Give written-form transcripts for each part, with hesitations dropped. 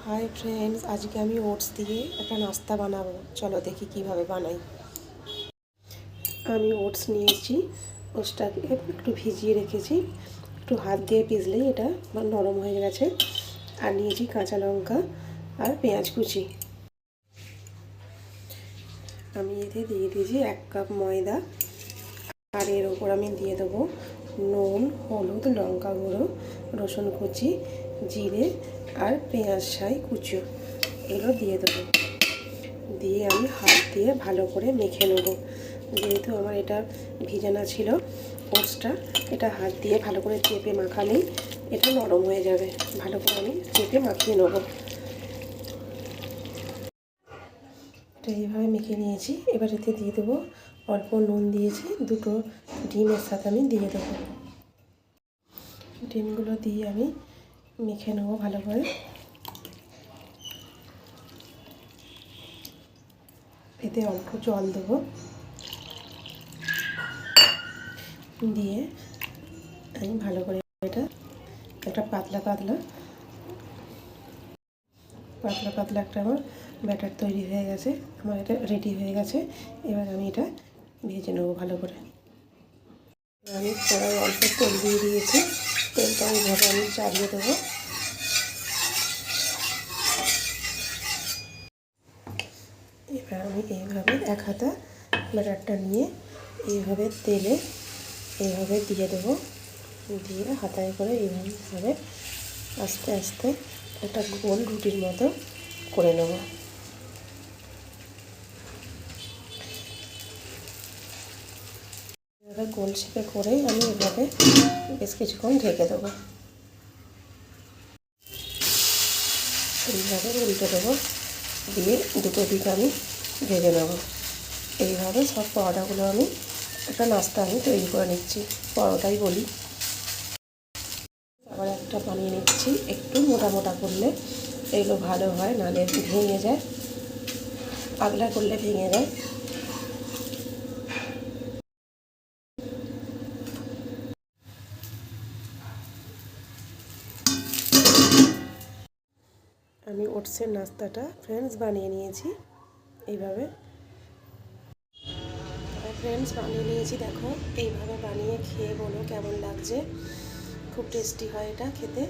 Hi friends, আজকে আমি oats দিয়ে একটা নাস্তা বানাবো। চলো দেখি কিভাবে বানাই। আমি ওটস নিয়েছি, ওটসটাকে একটু ভিজিয়ে রেখেছি, একটু হাত দিয়ে পিষলেই এটা নরম হয়ে গেছে। আর নিয়েছি কাঁচা লঙ্কা আর পেঁয়াজ কুচি। আমি এতে দিয়ে দিয়েছি 1 কাপ ময়দা, আর এর ওপর আমি দিয়ে দেবো নুন, হলুদ, লঙ্কা গুঁড়ো, রসুন কুচি, জিরে আর পেঁয়াজ ছাই কুচো, এগুলো দিয়ে দেবো। দিয়ে আমি হাত দিয়ে ভালো করে মেখে নেব। যেহেতু আমার এটা ভিজানো ছিল ওটসটা, এটা হাত দিয়ে ভালো করে চেপে মাখালেই এটা নরম হয়ে যাবে। ভালো করে আমি চেপে মাখিয়ে নেব। এটা এইভাবে মেখে নিয়েছি। এবার এতে দিয়ে দেবো অল্প নুন দিয়েছি, 2টো ডিমের সাথে আমি দিয়ে দেবো। ডিমগুলো দিয়ে আমি মেখে নেবো ভালো করে। এতে অল্প জল দেবো, দিয়ে আমি ভালো করে এটা একটা পাতলা একটা আমার ব্যাটার তৈরি হয়ে গেছে। আমার এটা রেডি হয়ে গেছে। এবার আমি এটা ভেজে নেবো ভালো করে। আমি কড়াই অল্প তেল দিয়ে দিয়েছি, তেলটা এইভাবে আমি চালিয়ে দেবো। এবার আমি এইভাবে এক হাতা ব্যাটারটা নিয়ে এইভাবে তেলে এইভাবে দিয়ে দেবো। দিয়ে হাতায় করে এইভাবে আস্তে আস্তে একটা গোল রুটির মতো করে নেব। এভাবে গোল শেপে করে আমি এভাবে বেশ কিছুক্ষণ ঢেকে দেবো। এইভাবে উল্টে দেবো, দিয়ে দুটো দিক আমি ভেজে নেব। এইভাবে সব পরোটাগুলো আমি একটা নাস্তা আমি তৈরি করে নিচ্ছি, পরোটাই বলি। আবার একটা বানিয়ে নিচ্ছি, একটু মোটা মোটা করলে এগুলো ভালো হয়, নাহলে ভেঙে যায়, পাতলা করলে ভেঙে যায়। আমি ওটসের নাস্তাটা ফ্রেন্ডস বানিয়ে নিয়েছি এইভাবে। ফ্রেন্ডস বানিয়ে নিয়েছি, দেখো এইভাবে বানিয়ে খেয়ে বলো কেমন লাগছে। খুব টেস্টি হয় এটা খেতে,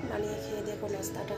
বানিয়ে খেয়ে দেখো নাস্তাটা।